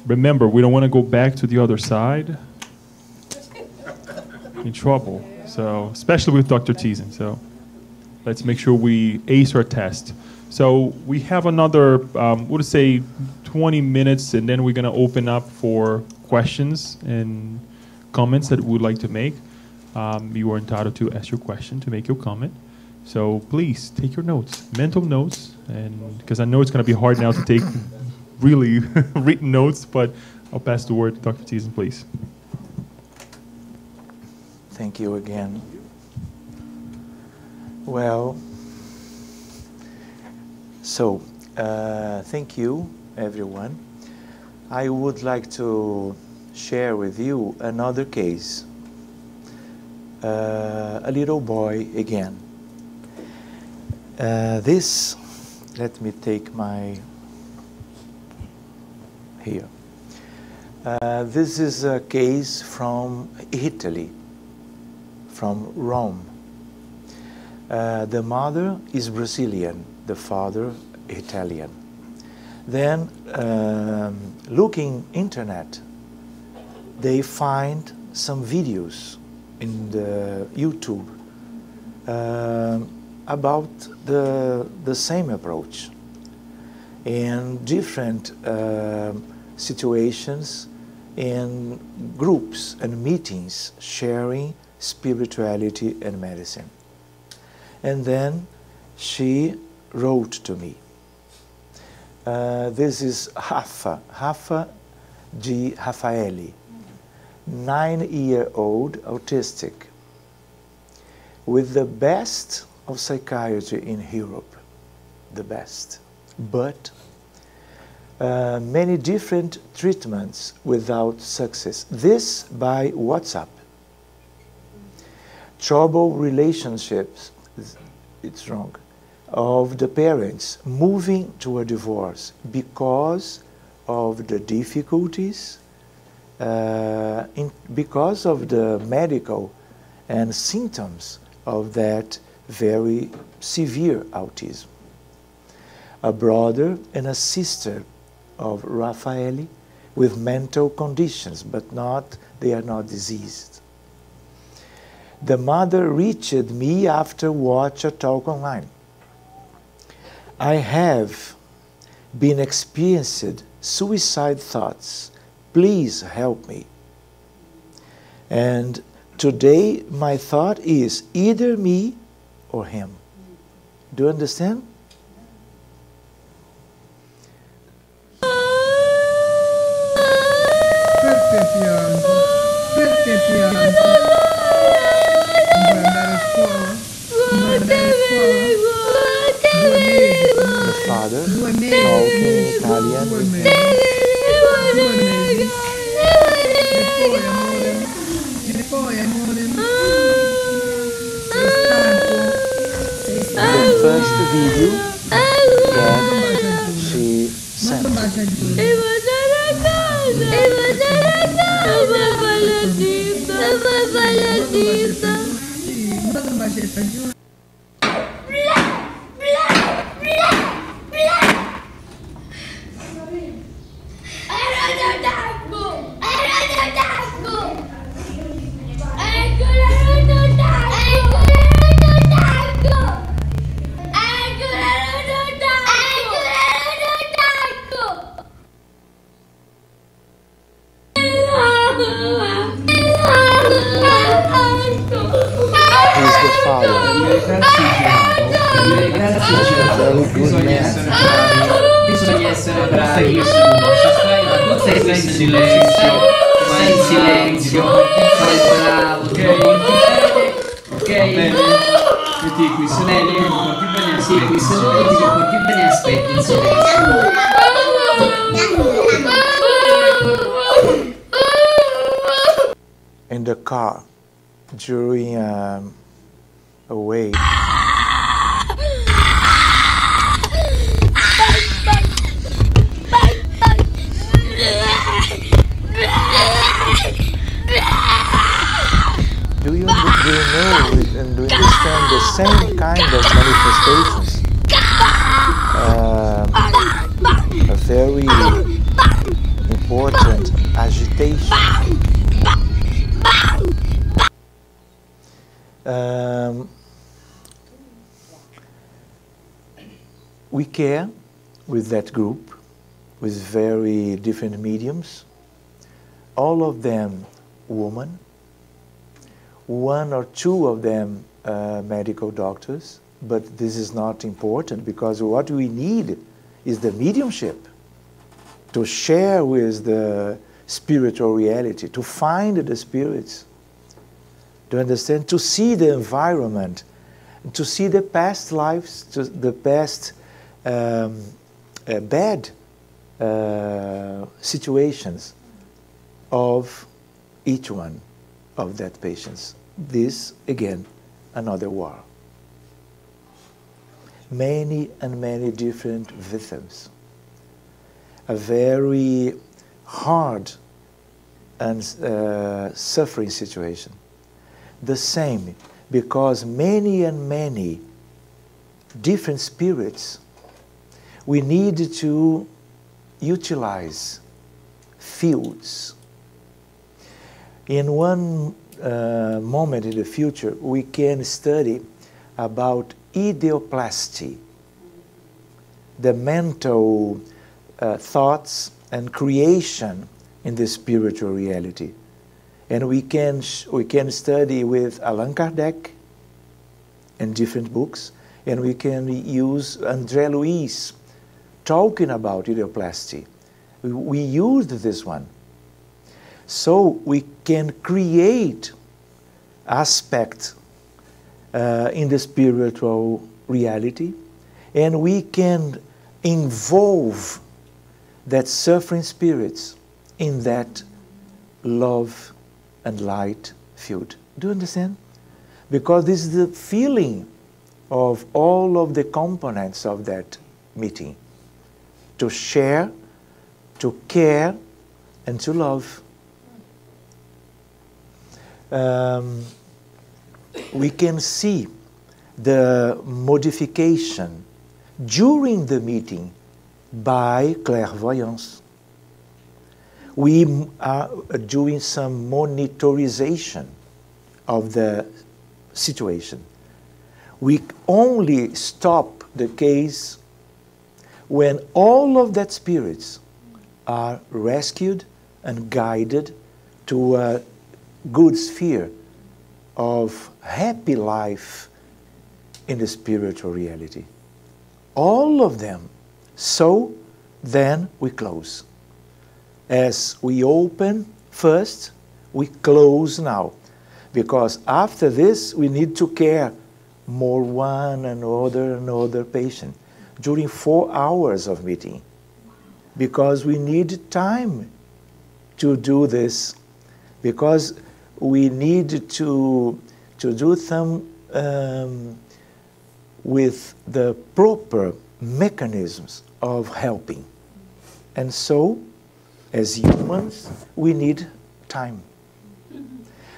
remember, we don't want to go back to the other side. In trouble. So, especially with Dr. Thiesen. So, let's make sure we ace our test. So, we have another, we'll say 20 minutes, and then we're going to open up for questions and comments that we would like to make. You are entitled to ask your question, to make your comment. So please take your notes, mental notes, and because I know it's going to be hard now to take really written notes, but I'll pass the word to Dr. Thiesen, please. Thank you again. Well, so thank you, everyone. I would like to share with you another case. A little boy again. Let me take my, here. This is a case from Italy, from Rome. The mother is Brazilian, the father Italian. Then, looking internet, they find some videos in the YouTube about the same approach in different situations in groups and meetings sharing spirituality and medicine. And then she wrote to me. This is Rafa G. Raffaelli, 9-year-old autistic, with the best of psychiatry in Europe, the best, but many different treatments without success. This by WhatsApp. Troubled relationships, it's wrong, of the parents moving to a divorce because of the difficulties, because of the medical and symptoms of that very severe autism. A brother and a sister of Raffaelli with mental conditions, but they are not diseased. The mother reached me after watch a talk online. I have been experiencing suicide thoughts. Please help me. And today my thought is either me or him. Do you understand? The father talking in Italian with him. The first video that she sent. Bisogna essere bravi. Stai in silenzio, vai in silenzio, fai bravo, ok? Metti qui sedere, porti bene aspetti, qui sedere, porti bene aspetti in silenzio. In the car during a wait. Do you know and do you understand the same kind of manifestations? A very important care with that group, with very different mediums, all of them women, one or two of them medical doctors, but this is not important because what we need is the mediumship to share with the spiritual reality, to find the spirits, to understand, to see the environment, to see the past lives, the past bad situations of each one of that patients. This, again, another war. Many and many different victims. A very hard and suffering situation. The same, because many and many different spirits, we need to utilize fields. In one moment in the future, we can study about ideoplasty, the mental thoughts and creation in the spiritual reality. And we can study with Allan Kardec in different books, and we can use André Luiz talking about ideoplasty. We used this one. So we can create aspects in the spiritual reality, and we can involve that suffering spirits in that love and light field. Do you understand? Because this is the feeling of all of the components of that meeting. To share, to care, and to love. We can see the modification during the meeting by clairvoyance. We are doing some monitorization of the situation. We only stop the case when all of that spirits are rescued and guided to a good sphere of happy life in the spiritual reality. All of them. So then we close. As we open first, we close now. Because after this, we need to care more one another patient during 4 hours of meeting. Because we need time to do this. Because we need to do some with the proper mechanisms of helping. And so, as humans, we need time.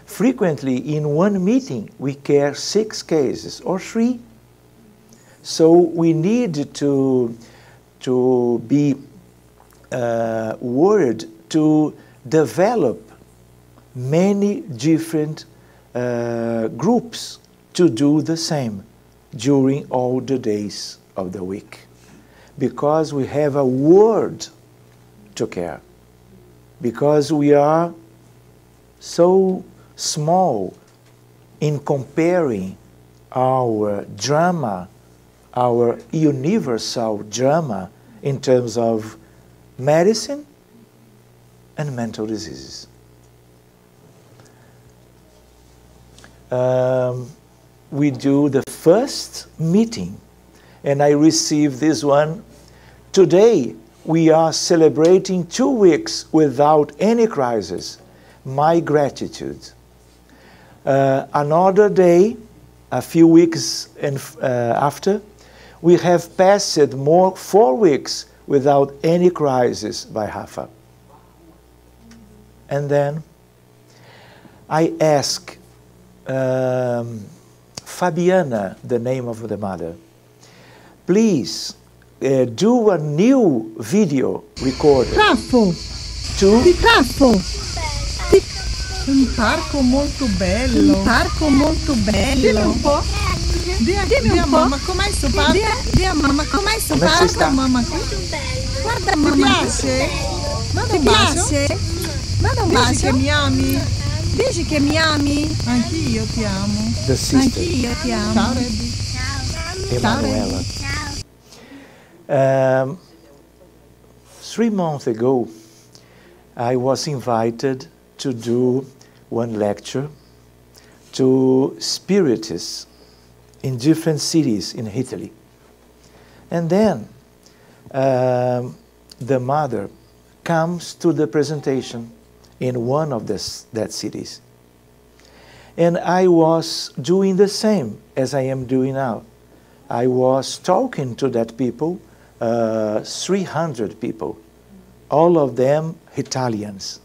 Frequently, in one meeting, we care 6 cases or 3. So we need to be worried to develop many different groups to do the same during all the days of the week. Because we have a word to care. Because we are so small in comparing our drama, our universal drama in terms of medicine and mental diseases. We do the first meeting, and I received this one. Today, we are celebrating 2 weeks without any crisis. My gratitude. Another day, a few weeks after, we have passed 4 weeks without any crisis by Rafa. And then I ask Fabiana, the name of the mother, please do a new video recorder. Raffo! To Raffo! Un parco molto bello. Un parco molto bello. Dimmi un po'. Dimmi un po'. Mamma, com'è sto parco? Dì a mamma, com'è sto parco? Mamma, guarda, mamma. Ti piace? Manda un bacio. Manda un bacio. Dici che mi ami? Dici che mi ami? Anch'io ti amo. Anch'io ti amo. Ciao, Rebby. Emanuela. 3 months ago, I was invited to do one lecture to spiritists in different cities in Italy. And then the mother comes to the presentation in one of that cities. And I was doing the same as I am doing now. I was talking to that people, 300 people, all of them Italians.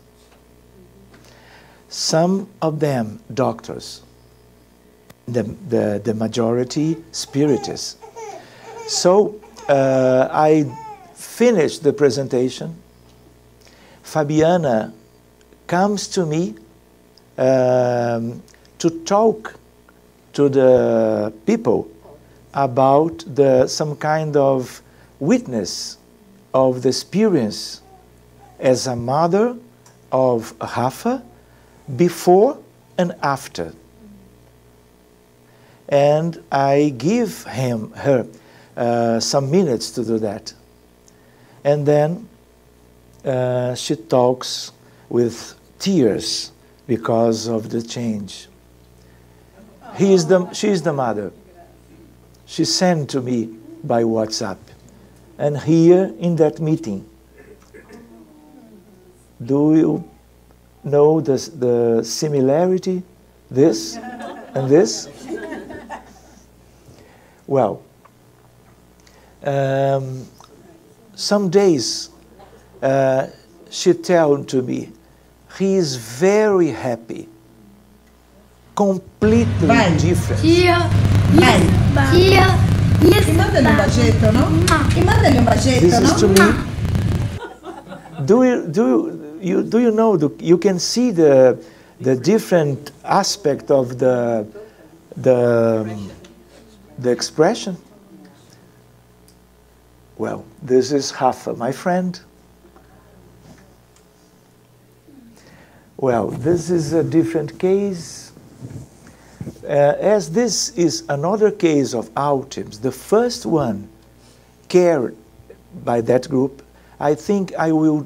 Some of them doctors, the majority spiritists. So I finished the presentation. Fabiana comes to me to talk to the people about some kind of witness of the experience as a mother of Rafa before and after. And I give her some minutes to do that. And then she talks with tears because of the change. She is the mother. She sent to me by WhatsApp. And here in that meeting, do you know the similarity, this and this? Well, some days she told to me, he is very happy, completely different. Mandali un bacetto, no? Mandali un bacetto, This is to no? me. Do you know? You can see the different aspect of the expression. Well, this is Rafa, my friend. Well, this is a different case. As this is another case of autism, the first one cared by that group, I think I will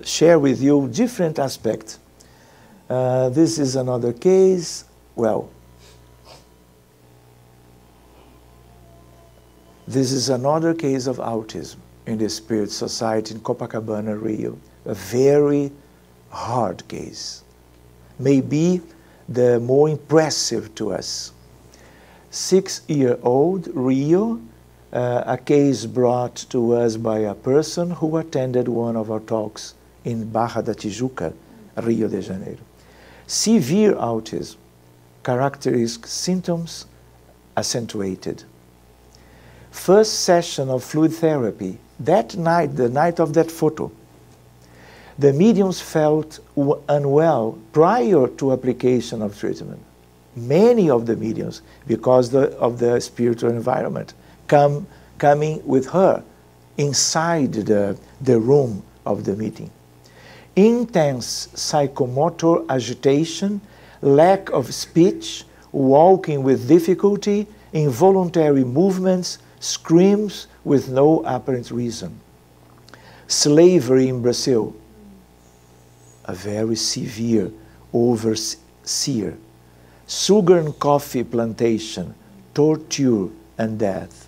share with you different aspects. This is another case. Well, this is another case of autism in the Spirit Society in Copacabana, Rio. A very hard case. Maybe the more impressive to us. 6-year-old Rio, a case brought to us by a person who attended one of our talks in Barra da Tijuca, Rio de Janeiro. Severe autism, characteristic symptoms accentuated. First session of fluid therapy, that night, the night of that photo, the mediums felt unwell prior to application of treatment. Many of the mediums, because of the spiritual environment, coming with her inside the room of the meeting. Intense psychomotor agitation, lack of speech, walking with difficulty, involuntary movements, screams with no apparent reason. Slavery in Brazil, a very severe overseer. Sugar and coffee plantation, torture and death.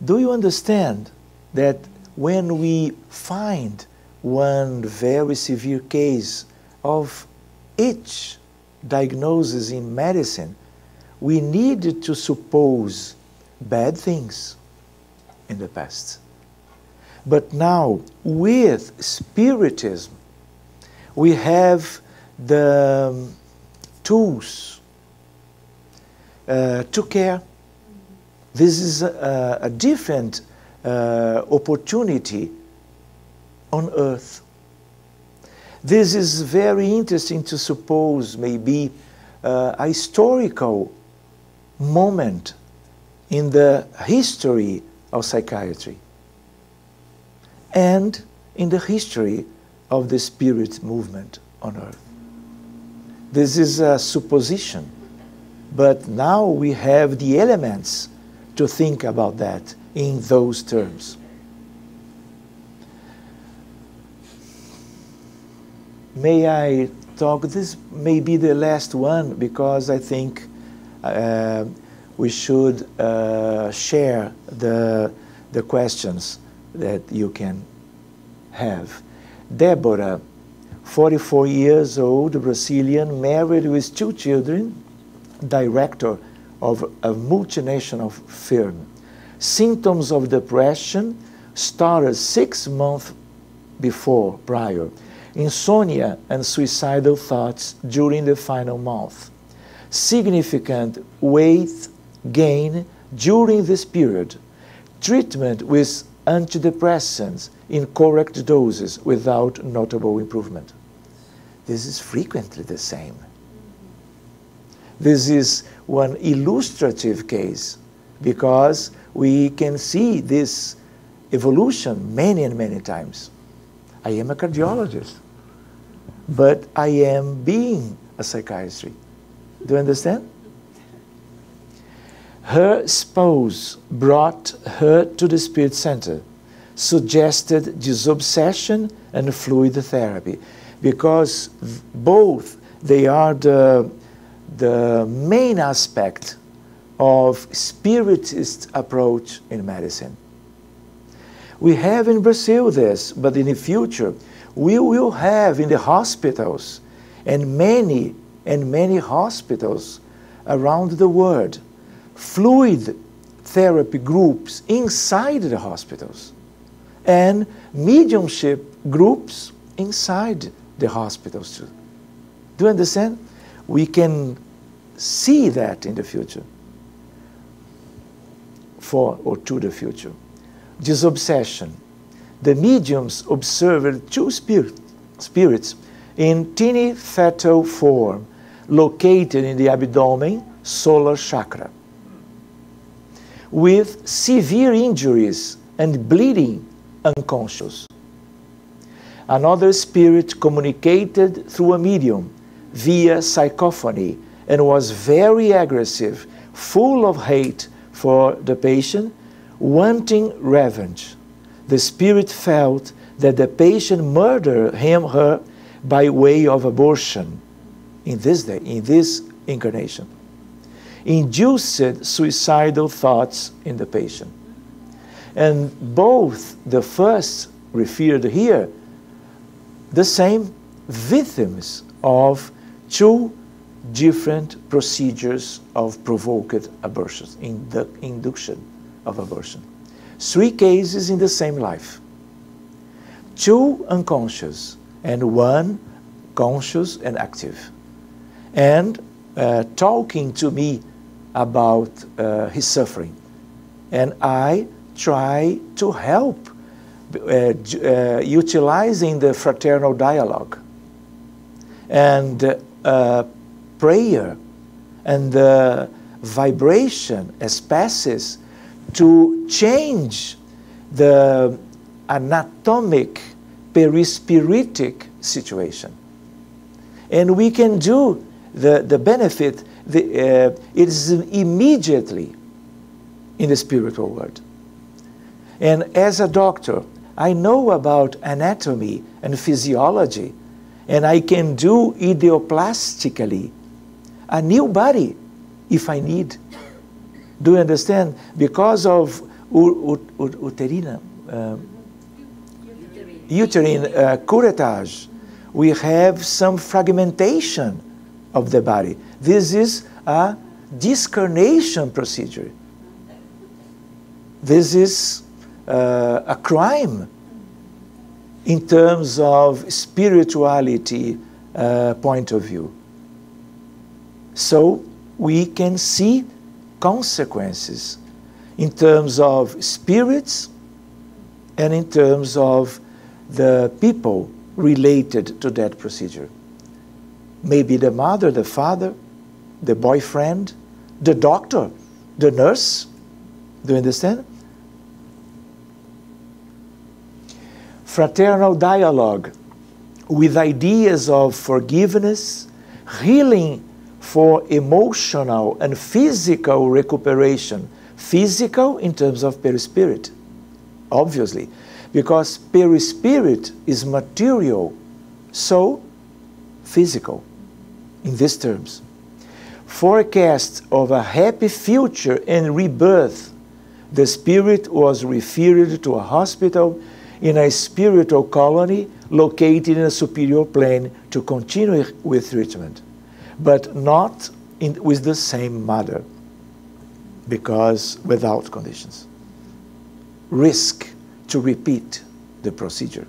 Do you understand that when we find one very severe case of each diagnosis in medicine, we needed to suppose bad things in the past? But now, with Spiritism, we have the tools to care. This is a different opportunity on earth. This is very interesting to suppose maybe a historical moment in the history of psychiatry and in the history of the spirit movement on earth. This is a supposition, but now we have the elements to think about that in those terms. May I talk? This may be the last one, because I think we should share the questions that you can have. Deborah, 44 years old, Brazilian, married with 2 children, director of a multinational firm. Symptoms of depression started 6 months prior. Insomnia and suicidal thoughts during the final month. Significant weight gain during this period. Treatment with antidepressants in correct doses without notable improvement. This is frequently the same. This is one illustrative case, because we can see this evolution many and many times. I am a cardiologist, but I am being a psychiatrist. Do you understand? Her spouse brought her to the Spirit Center, suggested disobsession and fluid therapy, because both, they are the main aspect of spiritist approach in medicine. We have in Brazil this, but in the future, we will have in the hospitals, and many hospitals around the world, fluid therapy groups inside the hospitals, and mediumship groups inside the hospitals too. Do you understand? We can see that in the future, to the future. Disobsession. The mediums observed 2 spirits in tiny fetal form located in the abdomen, solar chakra, with severe injuries and bleeding, unconscious. Another spirit communicated through a medium via psychophony and was very aggressive, full of hate for the patient, wanting revenge. The spirit felt that the patient murdered her by way of abortion in this incarnation, induced suicidal thoughts in the patient. And both the first referred here, the same victims of 2 different procedures of provoked abortions, in the induction of abortion. 3 cases in the same life. 2 unconscious and 1 conscious and active. And talking to me about his suffering. And I try to help utilizing the fraternal dialogue and prayer and the vibration as passes to change the anatomic perispiritic situation. And we can do the benefit, it is immediately in the spiritual world. And as a doctor, I know about anatomy and physiology, and I can do idioplastically a new body if I need. Do you understand? Because of uterine curettage, we have some fragmentation of the body. This is a discarnation procedure. This is a crime in terms of spirituality point of view. So we can see consequences in terms of spirits and in terms of the people related to that procedure. Maybe the mother, the father, the boyfriend, the doctor, the nurse. Do you understand? Fraternal dialogue with ideas of forgiveness, healing for emotional and physical recuperation. Physical in terms of perispirit, obviously, because perispirit is material, so physical in these terms. Forecast of a happy future and rebirth. The spirit was referred to a hospital in a spiritual colony located in a superior plane to continue with treatment, but not with the same mother, because without conditions. Risk to repeat the procedure.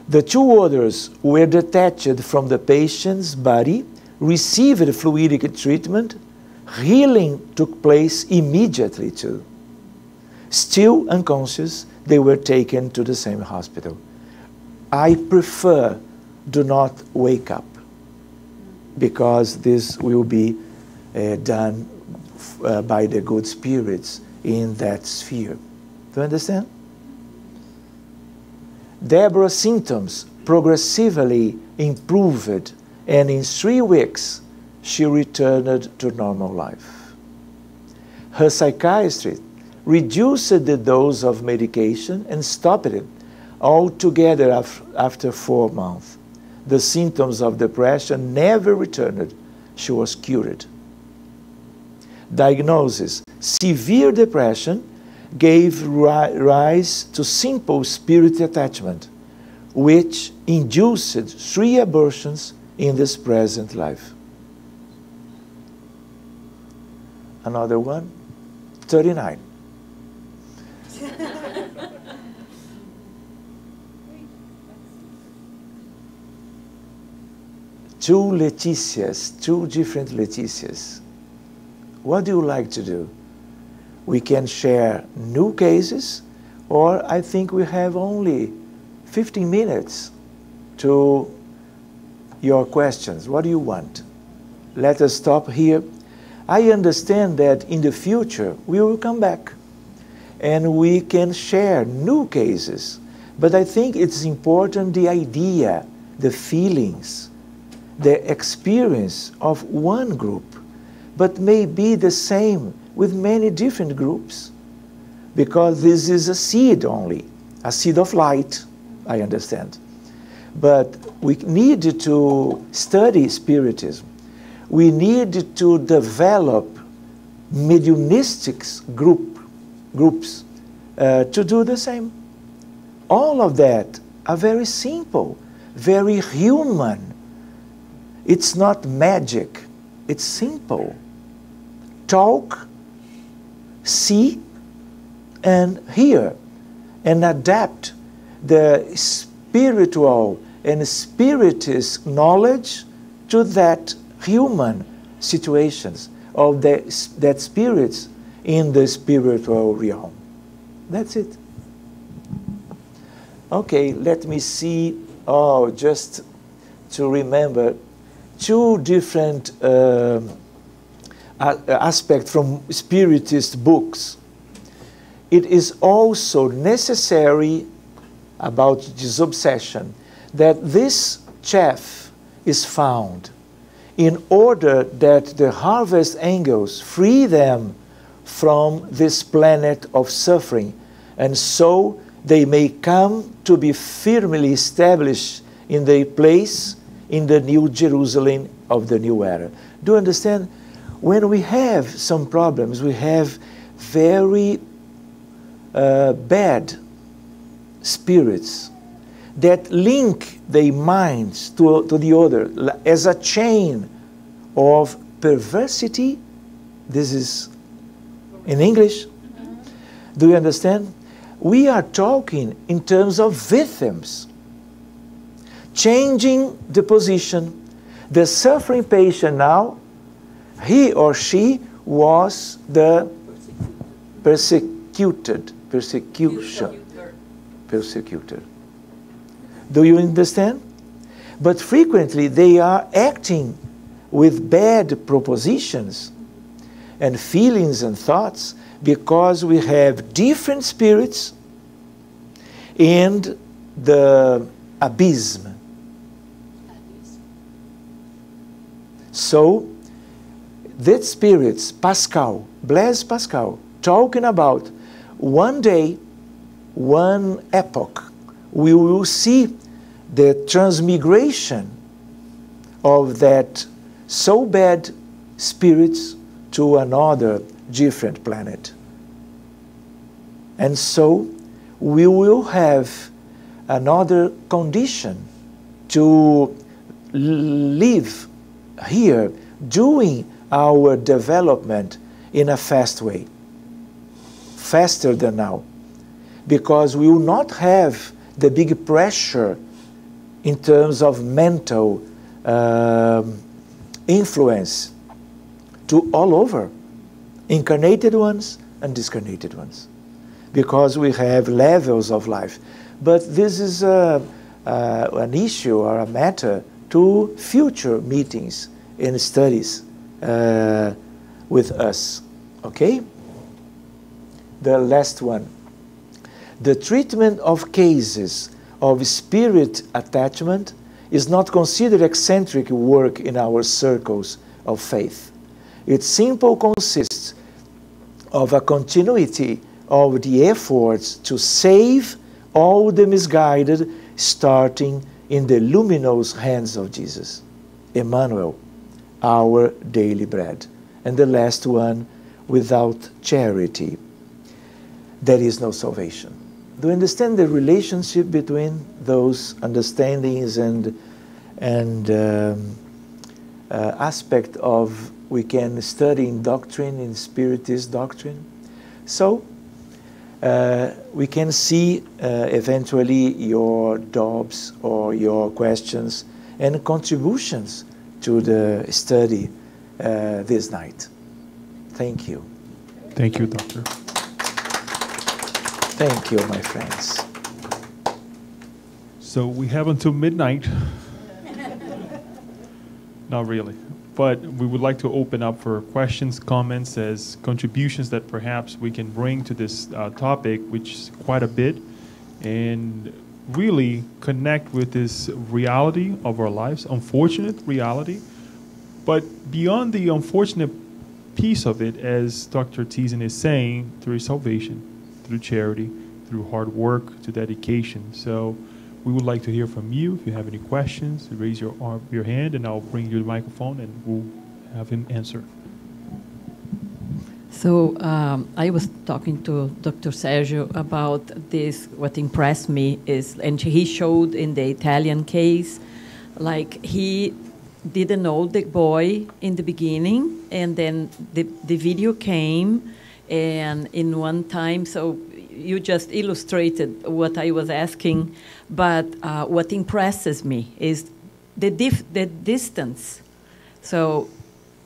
The two others were detached from the patient's body, received fluidic treatment. Healing took place immediately too. Still unconscious, they were taken to the same hospital. I prefer do not wake up, because this will be done by the good spirits in that sphere. Do you understand? Deborah's symptoms progressively improved, and in 3 weeks she returned to normal life. Her psychiatrist reduced the dose of medication and stopped it altogether after 4 months. The symptoms of depression never returned. She was cured. Diagnosis: severe depression gave rise to simple spirit attachment, which induced 3 abortions in this present life. Another one, 39. Two Leticias, 2 different Leticias. What do you like to do? We can share new cases, or I think we have only 15 minutes to your questions. What do you want? Let us stop here. I understand that in the future we will come back and we can share new cases. But I think it's important the idea, the feelings, the experience of one group, but may be the same with many different groups, because this is a seed only, a seed of light, I understand. But we need to study Spiritism. We need to develop mediumistic groups to do the same. All of that are very simple, very human. It's not magic, it's simple. Talk, see, and hear, and adapt the spiritual and spiritist knowledge to that human situations of that spirits in the spiritual realm. That's it. Okay, let me see. Oh, just to remember 2 different aspects from Spiritist books. It is also necessary about this obsession that this chaff is found in order that the harvest angels free them from this planet of suffering, and so they may come to be firmly established in their place in the new Jerusalem of the new era. Do you understand? When we have some problems, we have very bad spirits that link their minds to the other as a chain of perversity. This is in English. Do you understand? We are talking in terms of victims. Changing the position. The suffering patient now, he or she was the persecutor. Do you understand? But frequently they are acting with bad propositions and feelings and thoughts, because we have different spirits and the abysm. So, that spirits, Pascal, Blaise Pascal, talking about one day, one epoch, we will see the transmigration of that so bad spirits to another different planet. And so we will have another condition to live here, doing our development in a fast way, faster than now, because we will not have the big pressure in terms of mental influence to all over, incarnated ones and discarnated ones, because we have levels of life. But this is an issue or a matter to future meetings and studies with us. Okay? The last one. The treatment of cases of spirit attachment is not considered eccentric work in our circles of faith. It simply consists of a continuity of the efforts to save all the misguided, starting in the luminous hands of Jesus, Emmanuel, our daily bread. And the last one, without charity, there is no salvation. Do you understand the relationship between those understandings and aspect of we can study in doctrine, in Spiritist doctrine? So, we can see eventually your doubts or your questions and contributions to the study this night. Thank you. Thank you, Doctor. Thank you, my friends. So we have until midnight. Not really. But we would like to open up for questions, comments, as contributions that perhaps we can bring to this topic, which is quite a bit, and really connect with this reality of our lives, unfortunate reality. But beyond the unfortunate piece of it, as Dr. Thiesen is saying, through salvation, through charity, through hard work, to dedication. So we would like to hear from you. If you have any questions, raise your hand, and I'll bring you the microphone, and we'll have him answer. So I was talking to Dr. Sergio about this. What impressed me is, and he showed in the Italian case, like he didn't know the boy in the beginning, and then the video came, and in one time, so you just illustrated what I was asking, but what impresses me is the distance. So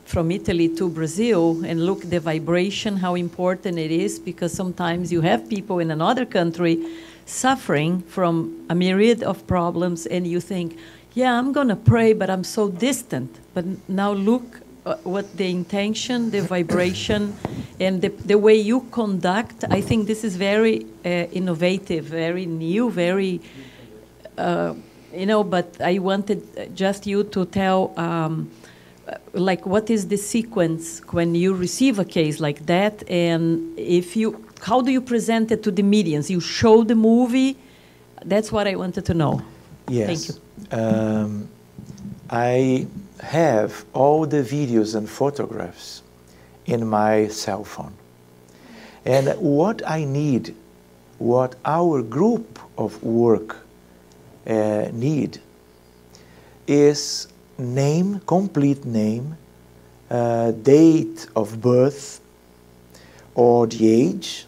from Italy to Brazil, and look the vibration, how important it is, because sometimes you have people in another country suffering from a myriad of problems, and you think, yeah, I'm going to pray, but I'm so distant. But now look what the intention, the vibration, and the way you conduct. I think this is very innovative, very new, very, but I wanted just you to tell, like, what is the sequence when you receive a case like that, and how do you present it to the medians? You show the movie? That's what I wanted to know. Yes. Thank you. I have all the videos and photographs in my cell phone. And what I need, what our group of work need, is name, complete name, date of birth, or the age,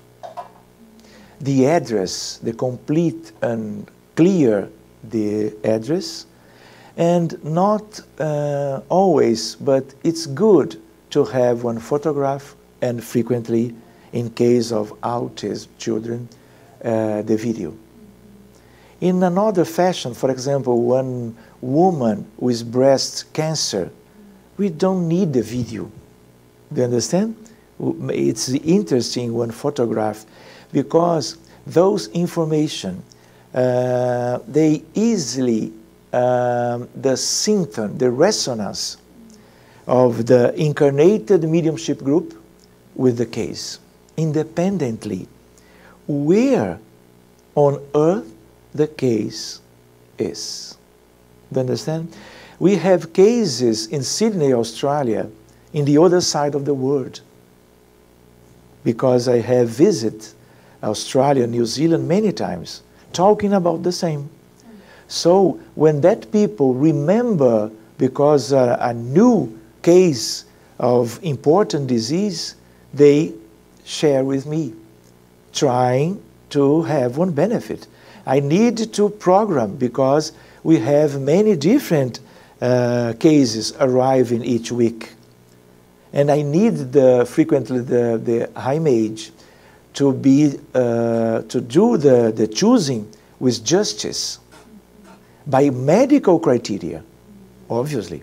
the address, the complete and clear the address, and not always, but it's good to have one photograph, and frequently, in case of autism children, the video. In another fashion, for example, one woman with breast cancer we don't need the video. Do you understand? It's interesting one photograph because those information, they easily, the symptom, the resonance of the incarnated mediumship group with the case, independently, where on earth the case is. Do you understand? We have cases in Sydney, Australia, in the other side of the world, because I have visited Australia, New Zealand many times, talking about the same. So when that people remember, because a new case of important disease, they share with me, trying to have one benefit. I need to program because we have many different cases arriving each week. And I need frequently the high mage to be to do the choosing with justice by medical criteria, obviously.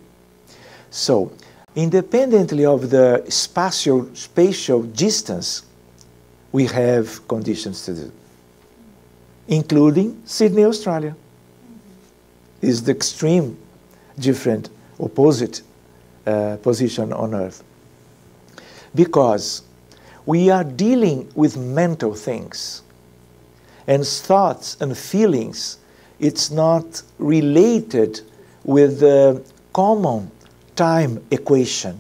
So, independently of the spatial distance, we have conditions to do, including Sydney, Australia. Is the extreme, different, opposite position on Earth. Because we are dealing with mental things, and thoughts and feelings, it's not related with the common time equation.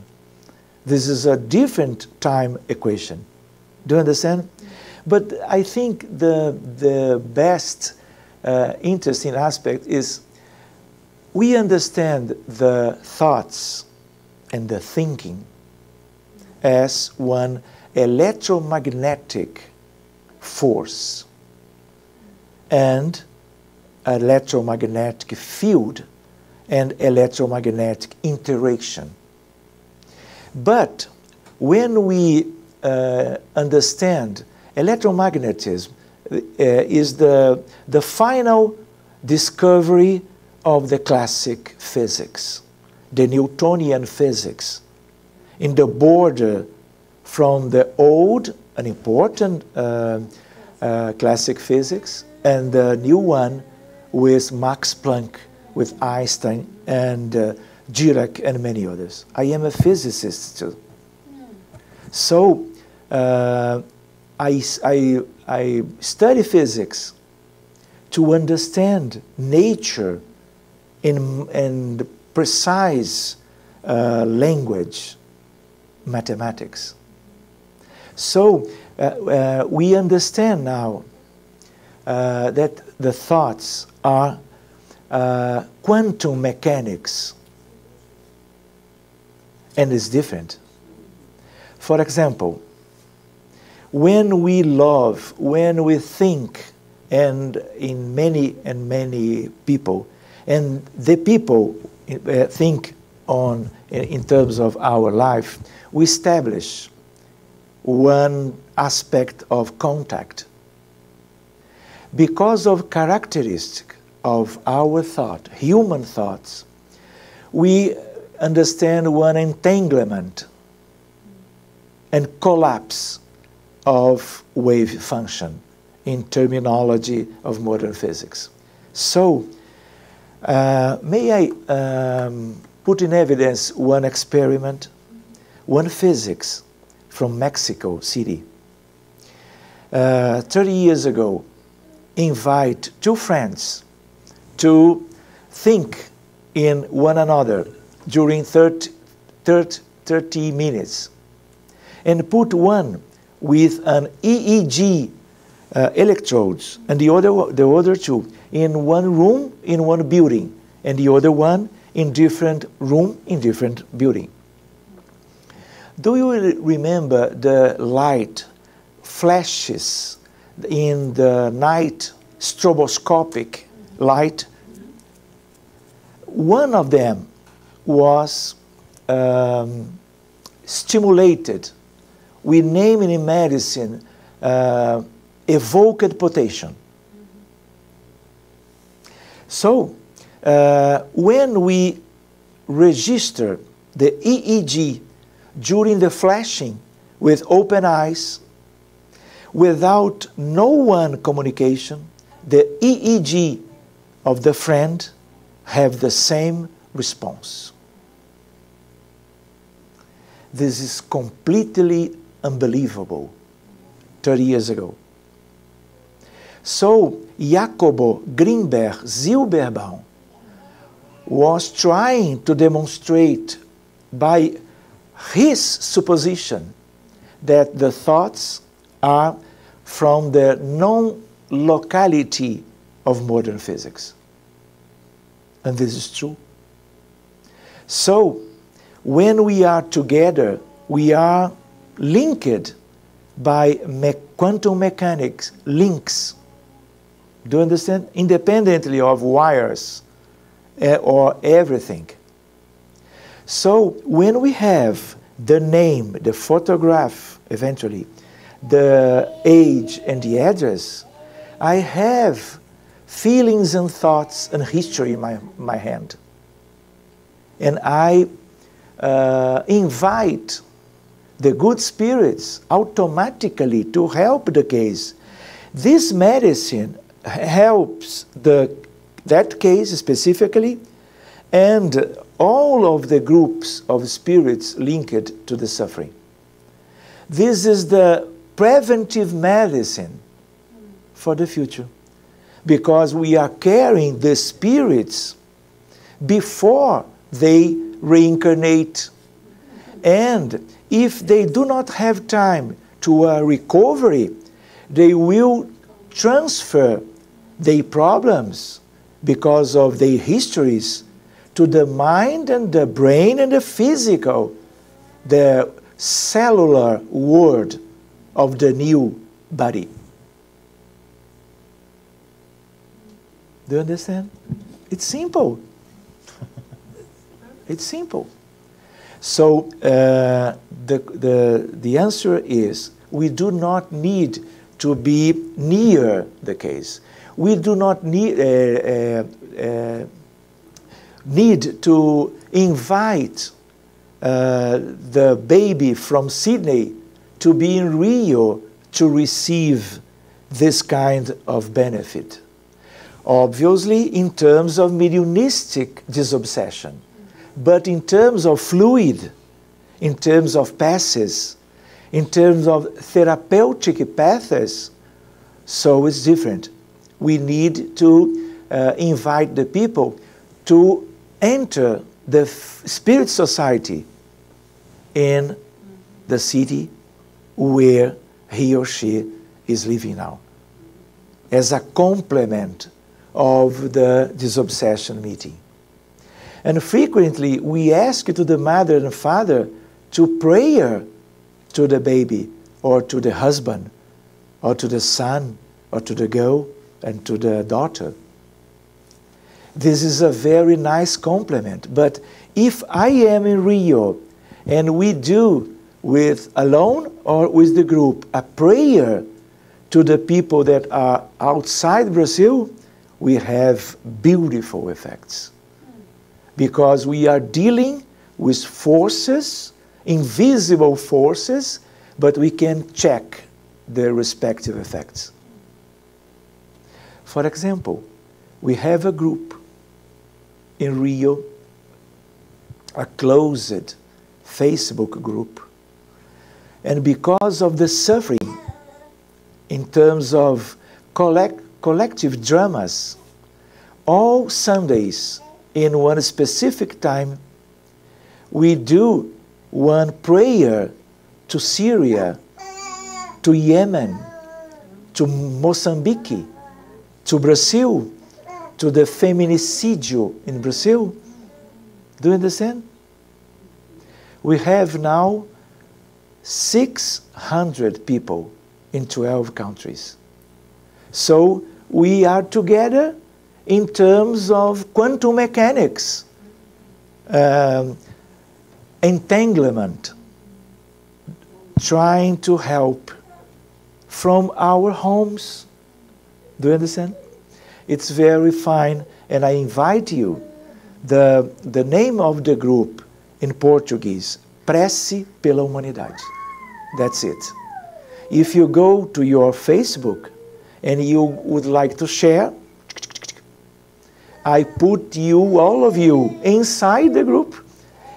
This is a different time equation. Do you understand? But I think the best interesting aspect is we understand the thoughts and the thinking as one electromagnetic force and electromagnetic field and electromagnetic interaction. But when we understand electromagnetism is the final discovery of the classic physics, the Newtonian physics, in the border from the old and important classic physics and the new one with Max Planck, with Einstein and Dirac and many others. I am a physicist too. So I study physics to understand nature in precise language, mathematics. So we understand now that the thoughts are quantum mechanics, and it's different. For example, when we love, when we think, and in many people, and the people think in terms of our life, we establish one aspect of contact. Because of characteristic of our thought, human thoughts, we understand one entanglement and collapse of wave function in terminology of modern physics. So, may I put in evidence one experiment, one physics from Mexico City. 30 years ago, invite two friends to think in one another during 30 minutes and put one with an EEG electrodes and the other two in one room in one building and the other one in different room in different building. Do you remember the light flashes in the night stroboscopic light? One of them was stimulated. We name it in medicine evoked potassium. So when we register the EEG, during the flashing with open eyes, without no one communication, the EEG of the friend have the same response. This is completely unbelievable 30 years ago. So Jacobo Greenberg Zilberbaum was trying to demonstrate by his supposition that the thoughts are from the non-locality of modern physics. And this is true. So, when we are together, we are linked by quantum mechanics links. Do you understand? Independently of wires or everything. So, when we have the name, the photograph, eventually, the age and the address, I have feelings and thoughts and history in my hand. And I invite the good spirits automatically to help the case. This medicine helps that case specifically, and all of the groups of spirits linked to the suffering. This is the preventive medicine for the future, because we are carrying the spirits before they reincarnate. And if they do not have time to a recovery, they will transfer their problems because of their histories to the mind and the brain and the physical, the cellular world of the new body. Do you understand? It's simple. It's simple. So the answer is, we do not need to be near the case. We do not need to invite the baby from Sydney to be in Rio to receive this kind of benefit. Obviously, in terms of mediumistic disobsession, but in terms of fluid, in terms of passes, in terms of therapeutic paths, so it's different. We need to invite the people to enter the spirit society in the city where he or she is living now, as a complement of the disobsession meeting. And frequently we ask to the mother and father to pray to the baby, or to the husband, or to the son, or to the girl, and to the daughter. This is a very nice compliment. But if I am in Rio and we do, with alone or with the group, a prayer to the people that are outside Brazil, we have beautiful effects. Because we are dealing with forces, invisible forces, but we can check their respective effects. For example, we have a group in Rio, a closed Facebook group, and because of the suffering in terms of collective dramas, all Sundays in one specific time, we do one prayer to Syria, to Yemen, to Mozambique, to Brazil, to the feminicídio in Brazil. Do you understand? We have now 600 people in 12 countries. So we are together in terms of quantum mechanics, entanglement, trying to help from our homes. Do you understand? It's very fine, and I invite you. The name of the group in Portuguese, prece pela humanidade. That's it. If you go to your Facebook and you would like to share, I put you, all of you, inside the group,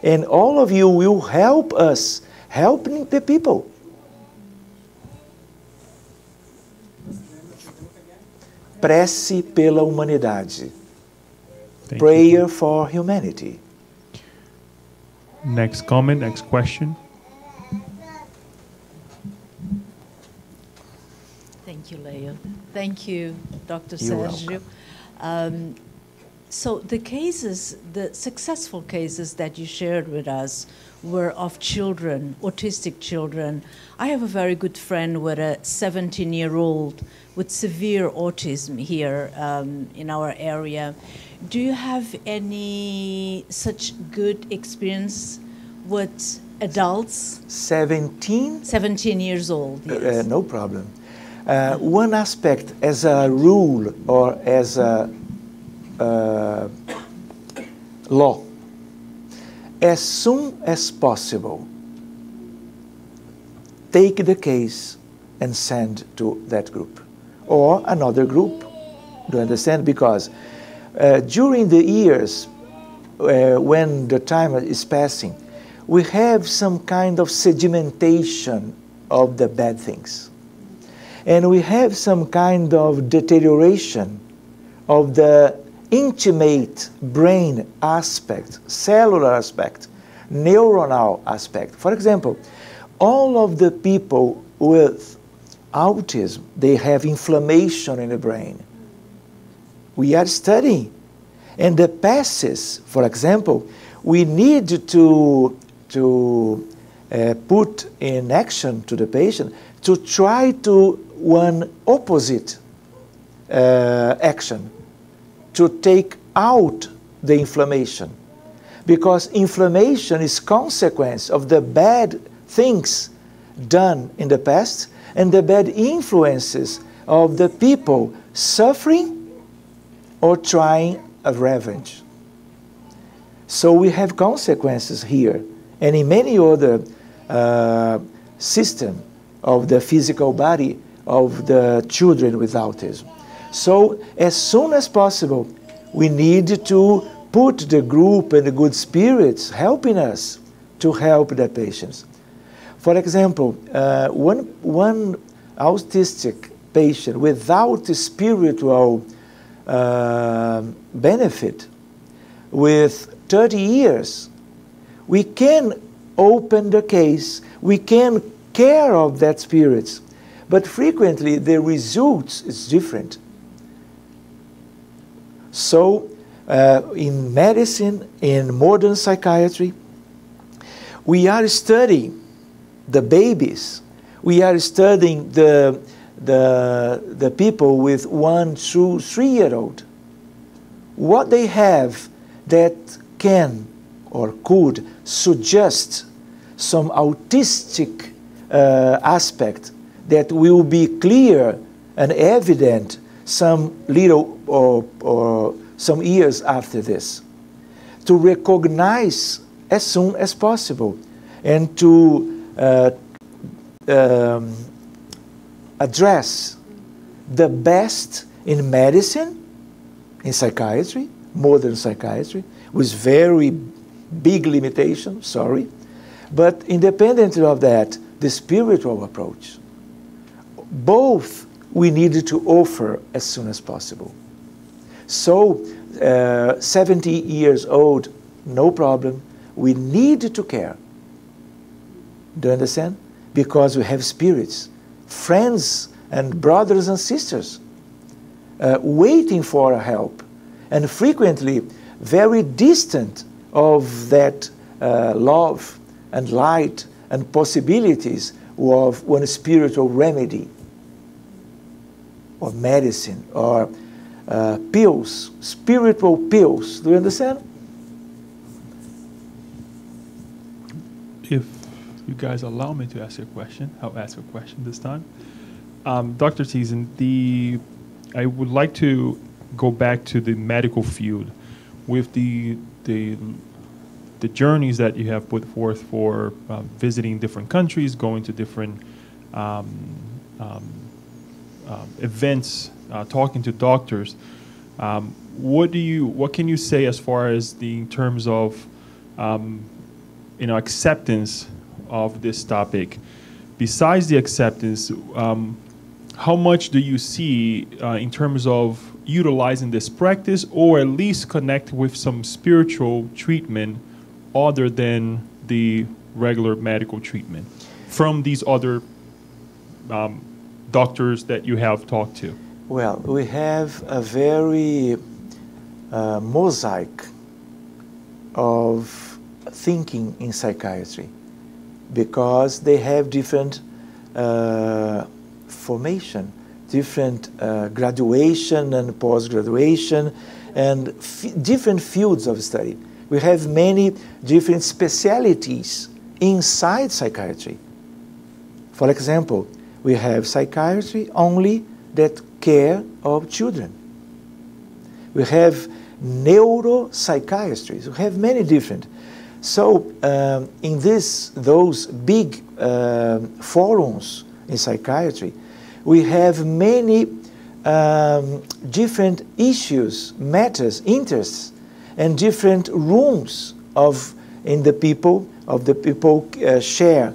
and all of you will help us, helping the people. Prece pela humanidade. Prayer for humanity. Next comment, next question. Thank you, Leo. Thank you, Dr. You're Sergio. So the cases, the successful cases that you shared with us were of children, autistic children. I have a very good friend with a 17-year-old with severe autism here in our area. Do you have any such good experience with adults? 17? 17 years old, yes. No problem. One aspect as a rule or as a law, as soon as possible, take the case and send to that group or another group. Do you understand? Because during the years when the time is passing, we have some kind of sedimentation of the bad things. And we have some kind of deterioration of the intimate brain aspect, cellular aspect, neuronal aspect. For example, all of the people with autism, they have inflammation in the brain. We are studying. And the passes, for example, we need to put in action to the patient to try to one opposite action, to take out the inflammation. Because inflammation is consequence of the bad things done in the past and the bad influences of the people suffering or trying a revenge. So we have consequences here and in many other systems of the physical body of the children with autism. So as soon as possible, we need to put the group and the good spirits helping us to help the patients. For example, one autistic patient without spiritual benefit with 30 years, we can open the case, we can care of that spirits, but frequently the results is different. So in medicine, in modern psychiatry, we are studying the babies, we are studying the people with 1 to 3-year-old, what they have that can or could suggest some autistic aspect that will be clear and evident some little or some years after this, to recognize as soon as possible and to address the best in medicine, in psychiatry, modern psychiatry, with very big limitations, sorry, but independently of that, the spiritual approach. Both we need to offer as soon as possible. So 70 years old, no problem. We need to care. Do you understand? Because we have spirits, friends and brothers and sisters waiting for our help, and frequently very distant of that love and light and possibilities of one spiritual remedy or medicine or pills, spiritual pills. Do you understand? If you guys allow me to ask a question, I'll ask a question this time. Dr. Thiesen, I would like to go back to the medical field with the the journeys that you have put forth for visiting different countries, going to different events, talking to doctors. What can you say as far as in terms of acceptance of this topic? Besides the acceptance, how much do you see in terms of utilizing this practice, or at least connect with some spiritual treatment other than the regular medical treatment from these other doctors that you have talked to? Well, we have a very mosaic of thinking in psychiatry, because they have different formation, different graduation and post-graduation, and different fields of study. We have many different specialities inside psychiatry. For example, we have psychiatry only that care of children. We have neuropsychiatry. We have many different. So in those big forums in psychiatry, we have many different issues, matters, interests, and different rooms in the people share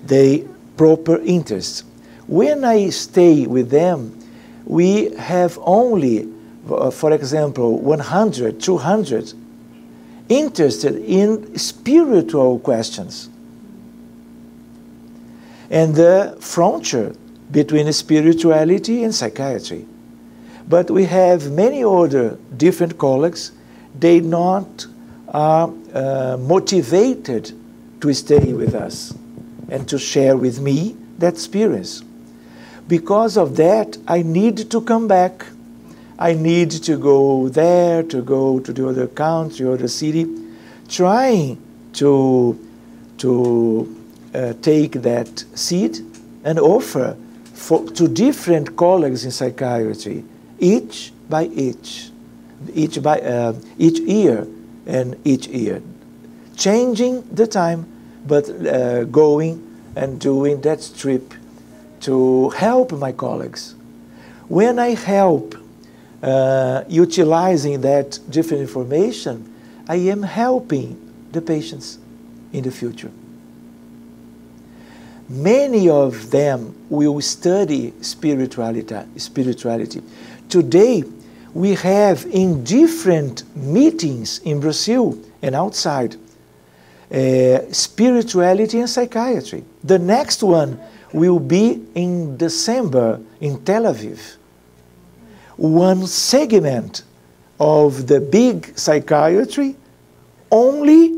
the proper interests. When I stay with them, we have only, for example, 100, 200 interested in spiritual questions. And the frontier between spirituality and psychiatry. But we have many other different colleagues. They not are motivated to stay with us and to share with me that experience. Because of that, I need to come back. I need to go there, to go to the other country or the city, trying to take that seed and offer to different colleagues in psychiatry, each year and each year, changing the time, but going and doing that trip to help my colleagues. When I help utilizing that different information, I am helping the patients in the future. Many of them will study spirituality. Today, we have in different meetings in Brazil and outside, spirituality and psychiatry. The next one will be in December in Tel Aviv. One segment of the big psychiatry only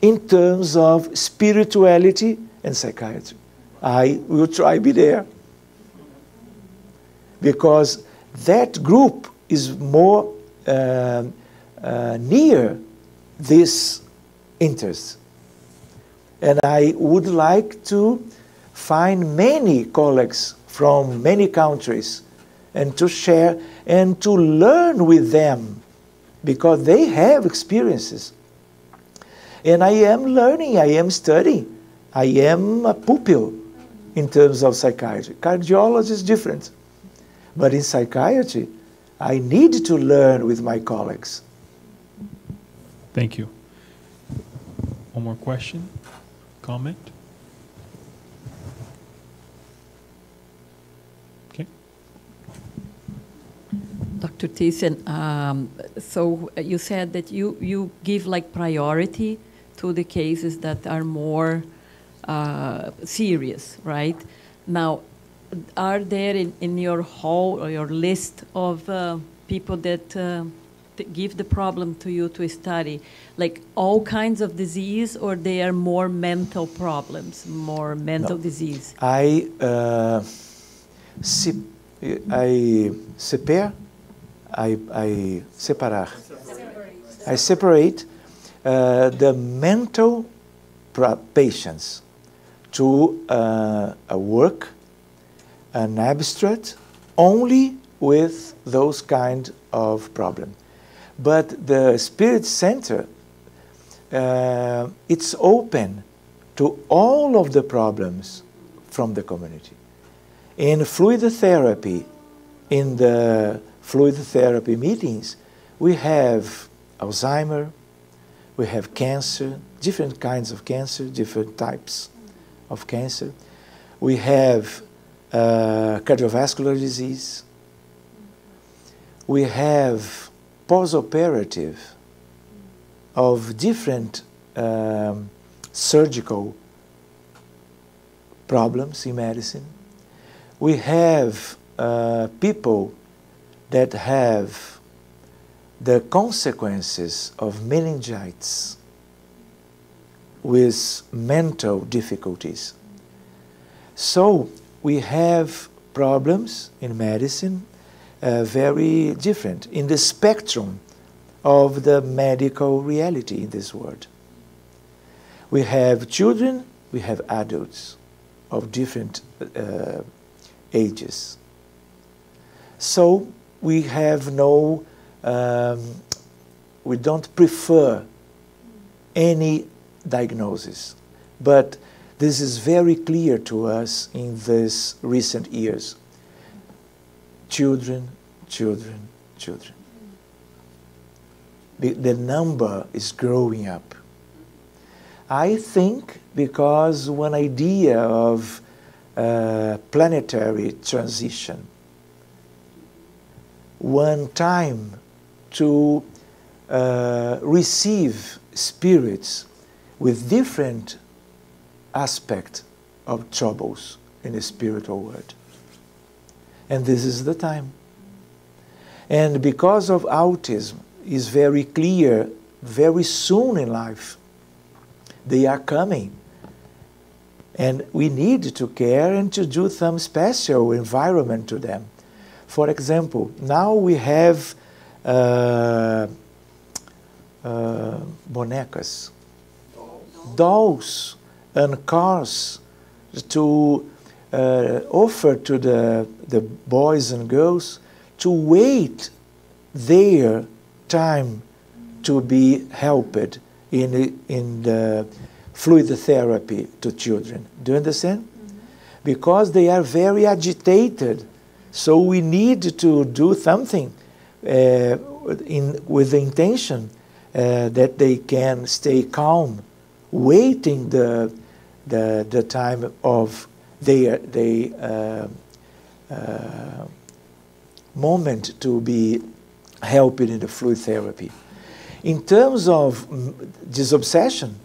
in terms of spirituality and psychiatry. I will try to be there, because that group is more near this interest. And I would like to find many colleagues from many countries and to share and to learn with them, because they have experiences. And I am learning, I am studying. I am a pupil in terms of psychiatry. Cardiology is different. But in psychiatry, I need to learn with my colleagues. Thank you. One more question, comment? Okay. Dr. Thiesen, so you said that you give like priority to the cases that are more serious, right? Now, are there in your whole or your list of people that give the problem to you to study, like all kinds of disease, or they are more mental problems, more mental disease? I separate the mental patients to a work, an abstract, only with those kind of problem. But the Spirit Center, it's open to all of the problems from the community. In fluid therapy, in the fluid therapy meetings, we have Alzheimer, we have cancer, different kinds of cancer, different types of cancer. We have cardiovascular disease. We have post-operative of different surgical problems in medicine. We have people that have the consequences of meningitis with mental difficulties. So we have problems in medicine very different in the spectrum of the medical reality in this world. We have children, we have adults of different ages. So we have no, we don't prefer any diagnosis, but this is very clear to us in these recent years. Children, children, children. The number is growing up. I think because one idea of planetary transition, one time to receive spirits with different aspect of troubles in the spiritual world. And this is the time. And because of autism, is very clear very soon in life. They are coming. And we need to care and to do some special environment to them. For example, now we have bonecas, dolls, and cars to offer to the boys and girls to wait their time to be helped in the fluid therapy to children. Do you understand? Mm-hmm. Because they are very agitated. So we need to do something with the intention that they can stay calm, waiting the time of their moment to be helped in the fluid therapy. In terms of this obsession,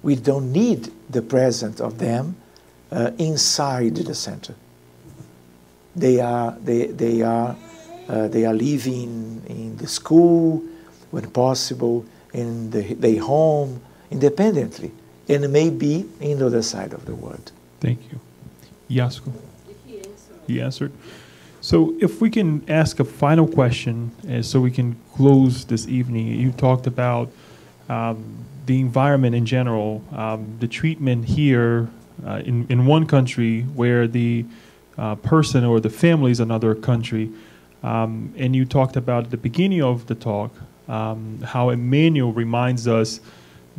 we don't need the presence of them inside the center. They are living in the school, when possible, in their home, independently, and maybe in the other side of the world. Thank you. Yasko? He answered. So if we can ask a final question, so we can close this evening. You talked about the environment in general, the treatment here in one country where the person or the family is another country. And you talked about at the beginning of the talk how Emmanuel reminds us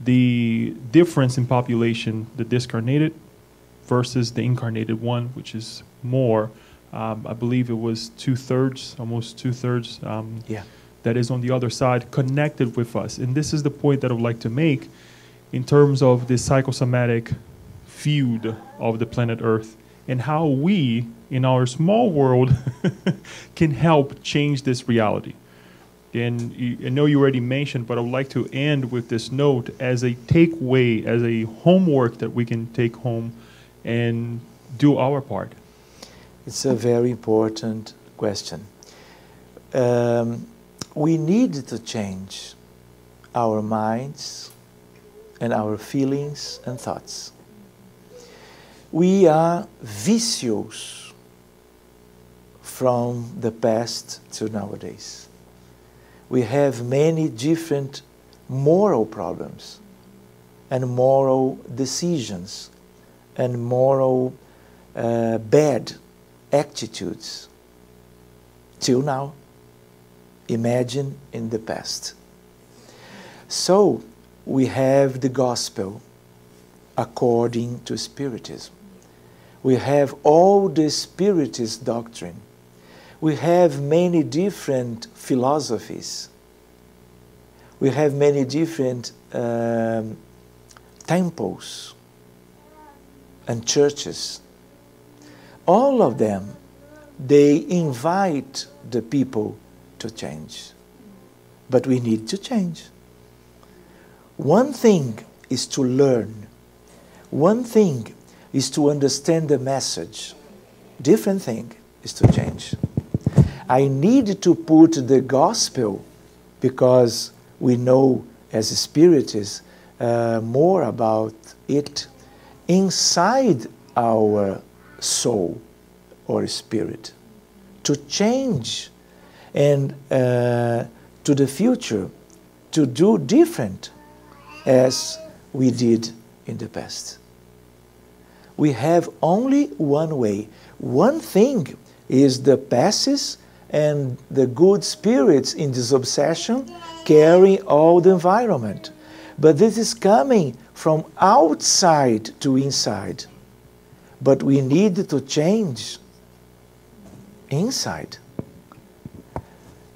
the difference in population, the discarnated versus the incarnated one, which is more. I believe it was 2/3, almost 2/3, that is on the other side, connected with us. And this is the point that I would like to make in terms of the psychosomatic feud of the planet Earth and how we, in our small world, can help change this reality. And I know you already mentioned, but I would like to end with this note as a takeaway, as a homework that we can take home and do our part. It's a very important question. We need to change our minds and our feelings and thoughts. We are vicious from the past to nowadays. We have many different moral problems and moral decisions and moral bad attitudes till now. Imagine in the past. So we have the gospel according to Spiritism. We have all the Spiritist doctrine. We have many different philosophies. We have many different temples and churches. All of them, they invite the people to change. But we need to change. One thing is to learn. One thing is to understand the message. Different thing is to change. I need to put the gospel, because we know as Spiritists more about it, inside our soul or spirit, to change and to the future, to do different as we did in the past. We have only one way. One thing is the passes and the good spirits in this obsession carry all the environment. But this is coming from outside to inside. But we need to change inside.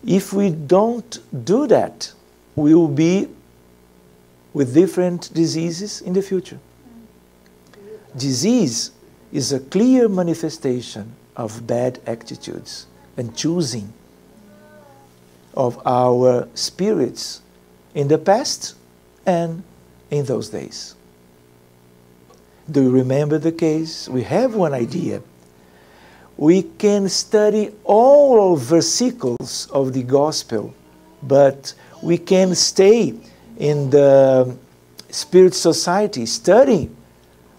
If we don't do that, we will be with different diseases in the future. Disease is a clear manifestation of bad attitudes and choosing of our spirits in the past and in those days. Do you remember the case? We have one idea. We can study all verses of the gospel, but we can stay in the spirit society, study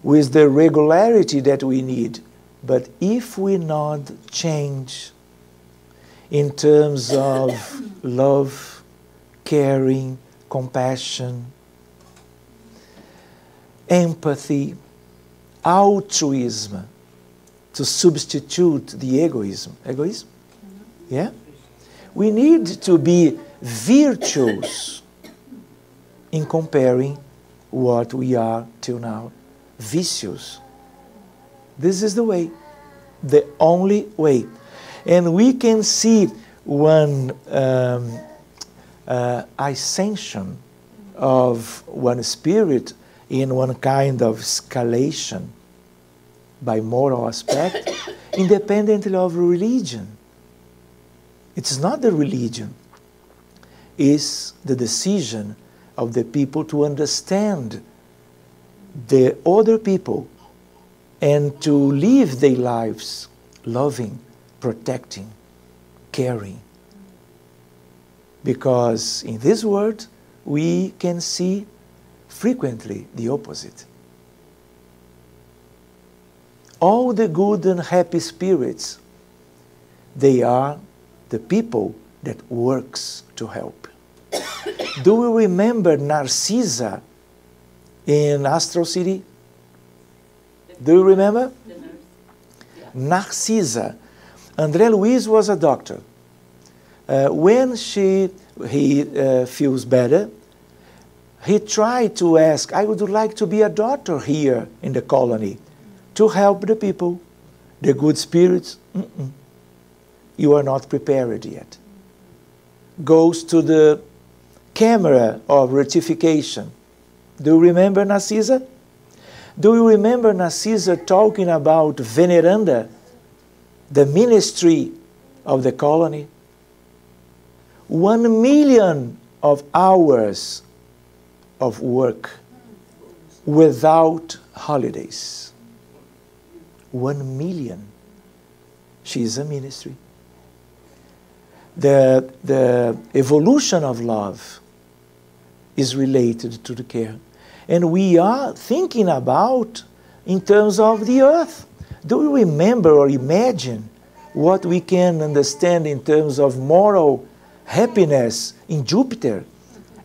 with the regularity that we need. But if we not change in terms of love, caring, compassion, empathy, altruism, to substitute the egoism. Egoism? Yeah? We need to be virtuous in comparing what we are till now. Vicious. This is the way, the only way. And we can see one ascension of one spirit in one kind of escalation by moral aspect, independently of religion. It's not the religion. It's the decision of the people to understand the other people and to live their lives loving, protecting, caring. Because in this world, we can see frequently the opposite. All the good and happy spirits, they are the people that works to help. Do we remember Narcissa in Astral City? Do you remember? Narcissa. André Luiz was a doctor. When he feels better, he tried to ask, I would like to be a doctor here in the colony to help the people, the good spirits. You are not prepared yet. Goes to the camera of rectification. Do you remember Narcissa? Do you remember Narcissa talking about Veneranda, the ministry of the colony? 1 million of hours of work without holidays. 1 million. She is a ministry. The evolution of love is related to the care. And we are thinking about in terms of the earth. Do you remember or imagine what we can understand in terms of moral happiness in Jupiter,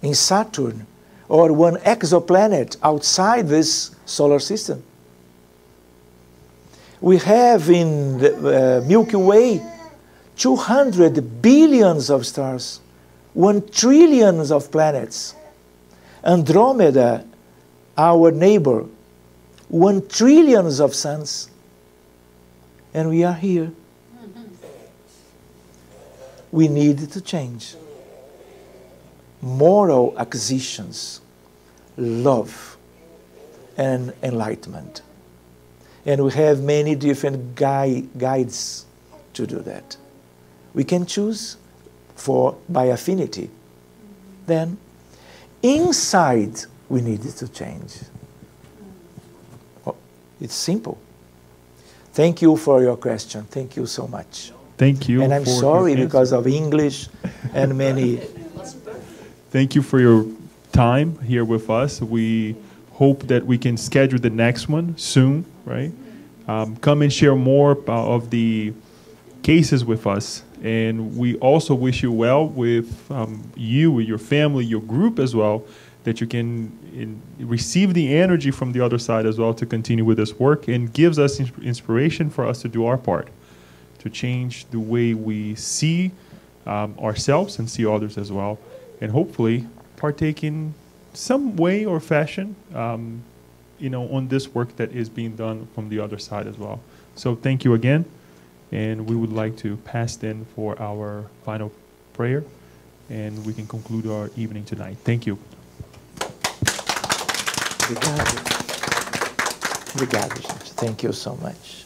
in Saturn, or one exoplanet outside this solar system? We have in the Milky Way 200 billions of stars, 1 trillion of planets. Andromeda, our neighbor, 1 trillion of suns, and we are here. We need to change. Moral acquisitions, love, and enlightenment. And we have many different guides to do that. We can choose by affinity. Then, inside, we need to change. Oh, it's simple. Thank you for your question. Thank you so much. Thank you. And I'm sorry because of English and many. Thank you for your time here with us. We hope that we can schedule the next one soon, right? Come and share more of the cases with us. And we also wish you well with you, with your family, your group as well, that you can receive the energy from the other side as well to continue with this work, and gives us inspiration for us to do our part, to change the way we see ourselves and see others as well, and hopefully partake in some way or fashion, on this work that is being done from the other side as well. So thank you again, and we would like to pass then for our final prayer, and we can conclude our evening tonight. Thank you. Obrigado. Obrigado, gente. Thank you so much.